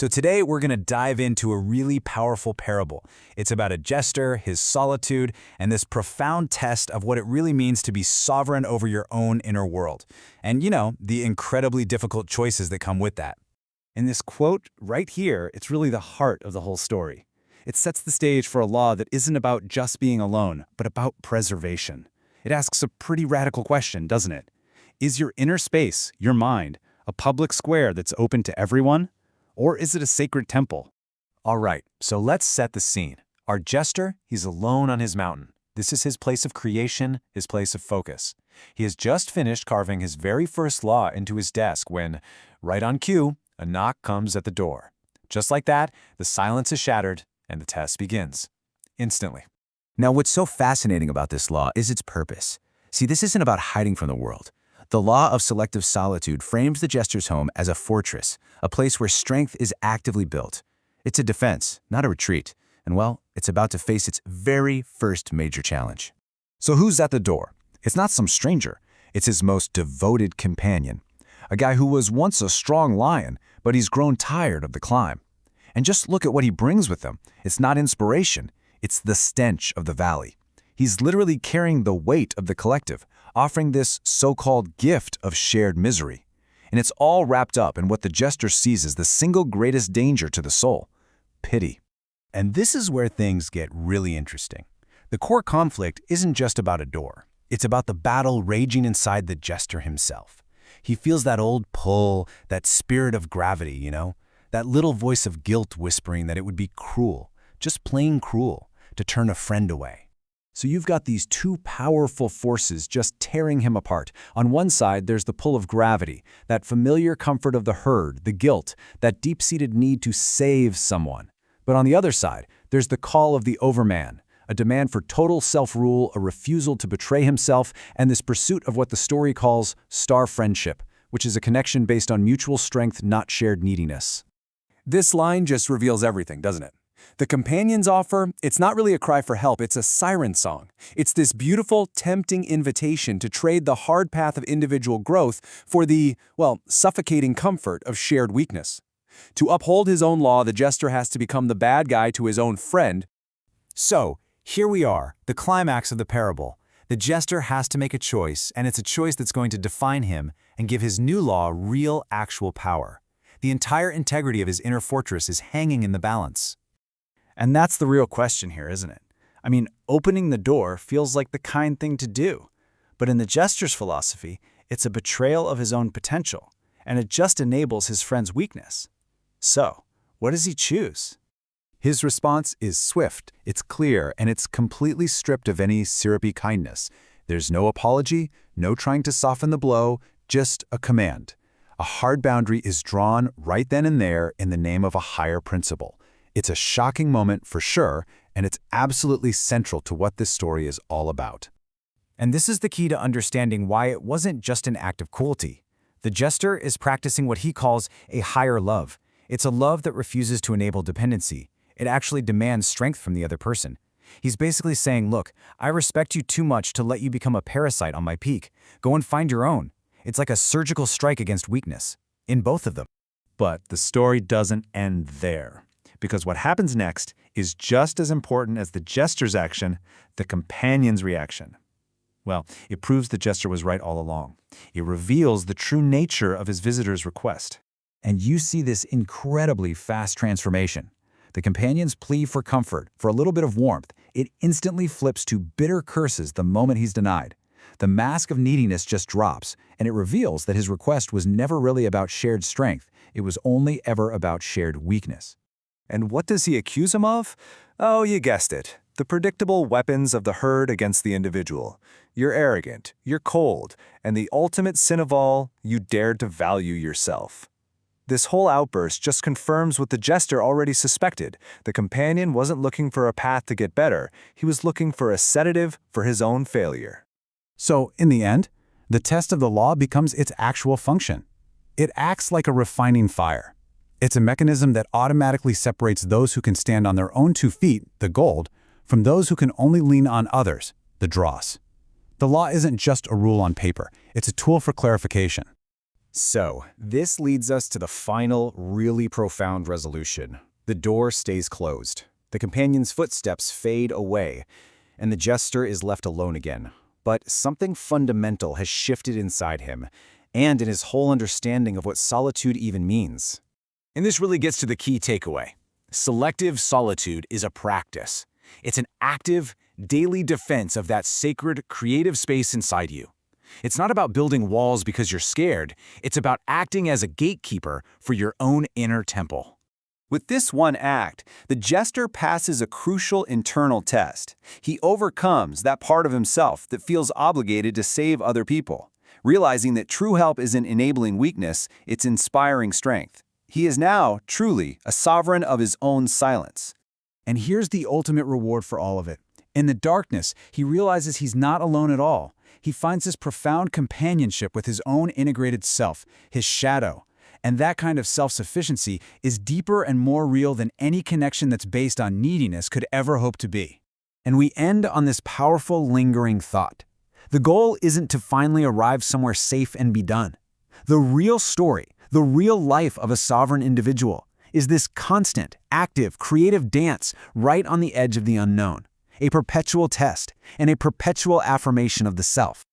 So today we're going to dive into a really powerful parable. It's about a jester, his solitude, and this profound test of what it really means to be sovereign over your own inner world. And the incredibly difficult choices that come with that. In this quote right here, it's really the heart of the whole story. It sets the stage for a law that isn't about just being alone, but about preservation. It asks a pretty radical question, doesn't it? Is your inner space, your mind, a public square that's open to everyone? Or is it a sacred temple? All right, so let's set the scene. Our jester, he's alone on his mountain. This is his place of creation, his place of focus. He has just finished carving his very first law into his desk when, right on cue, a knock comes at the door. Just like that, the silence is shattered and the test begins. Instantly. Now, what's so fascinating about this law is its purpose. See, this isn't about hiding from the world. The law of selective solitude frames the jester's home as a fortress, a place where strength is actively built. It's a defense, not a retreat. And well, it's about to face its very first major challenge. So who's at the door? It's not some stranger. It's his most devoted companion. A guy who was once a strong lion, but he's grown tired of the climb. And just look at what he brings with him. It's not inspiration. It's the stench of the valley. He's literally carrying the weight of the collective, offering this so-called gift of shared misery. And it's all wrapped up in what the jester sees as the single greatest danger to the soul: pity. And this is where things get really interesting. The core conflict isn't just about a door. It's about the battle raging inside the jester himself. He feels that old pull, that spirit of gravity, that little voice of guilt whispering that it would be cruel, just plain cruel, to turn a friend away. So you've got these two powerful forces just tearing him apart. On one side, there's the pull of gravity, that familiar comfort of the herd, the guilt, that deep-seated need to save someone. But on the other side, there's the call of the overman, a demand for total self-rule, a refusal to betray himself, and this pursuit of what the story calls star friendship, which is a connection based on mutual strength, not shared neediness. This line just reveals everything, doesn't it? The companion's offer, it's not really a cry for help, it's a siren song. It's this beautiful, tempting invitation to trade the hard path of individual growth for the, suffocating comfort of shared weakness. To uphold his own law, the jester has to become the bad guy to his own friend. So, here we are, the climax of the parable. The jester has to make a choice, and it's a choice that's going to define him and give his new law real, actual power. The entire integrity of his inner fortress is hanging in the balance. And that's the real question here, isn't it? I mean, opening the door feels like the kind thing to do. But in the jester's philosophy, it's a betrayal of his own potential, and it just enables his friend's weakness. So, what does he choose? His response is swift, it's clear, and it's completely stripped of any syrupy kindness. There's no apology, no trying to soften the blow, just a command. A hard boundary is drawn right then and there in the name of a higher principle. It's a shocking moment for sure, and it's absolutely central to what this story is all about. And this is the key to understanding why it wasn't just an act of cruelty. The jester is practicing what he calls a higher love. It's a love that refuses to enable dependency. It actually demands strength from the other person. He's basically saying, look, I respect you too much to let you become a parasite on my peak. Go and find your own. It's like a surgical strike against weakness, in both of them. But the story doesn't end there. Because what happens next is just as important as the jester's action, the companion's reaction. Well, it proves the jester was right all along. It reveals the true nature of his visitor's request. And you see this incredibly fast transformation. The companion's plea for comfort, for a little bit of warmth, it instantly flips to bitter curses the moment he's denied. The mask of neediness just drops, and it reveals that his request was never really about shared strength. It was only ever about shared weakness. And what does he accuse him of? Oh, you guessed it. The predictable weapons of the herd against the individual. You're arrogant, you're cold, and the ultimate sin of all, you dared to value yourself. This whole outburst just confirms what the jester already suspected. The companion wasn't looking for a path to get better. He was looking for a sedative for his own failure. So, in the end, the test of the law becomes its actual function. It acts like a refining fire. It's a mechanism that automatically separates those who can stand on their own 2 feet, the gold, from those who can only lean on others, the dross. The law isn't just a rule on paper. It's a tool for clarification. So, this leads us to the final, really profound resolution. The door stays closed. The companion's footsteps fade away, and the Jester is left alone again. But something fundamental has shifted inside him, and in his whole understanding of what solitude even means. And this really gets to the key takeaway. Selective solitude is a practice. It's an active, daily defense of that sacred, creative space inside you. It's not about building walls because you're scared. It's about acting as a gatekeeper for your own inner temple. With this one act, the Jester passes a crucial internal test. He overcomes that part of himself that feels obligated to save other people, realizing that true help isn't enabling weakness, it's inspiring strength. He is now, truly, a sovereign of his own silence. And here's the ultimate reward for all of it. In the darkness, he realizes he's not alone at all. He finds this profound companionship with his own integrated self, his shadow. And that kind of self-sufficiency is deeper and more real than any connection that's based on neediness could ever hope to be. And we end on this powerful, lingering thought. The goal isn't to finally arrive somewhere safe and be done. The real story, the real life of a sovereign individual, is this constant, active, creative dance right on the edge of the unknown. A perpetual test, and a perpetual affirmation of the self.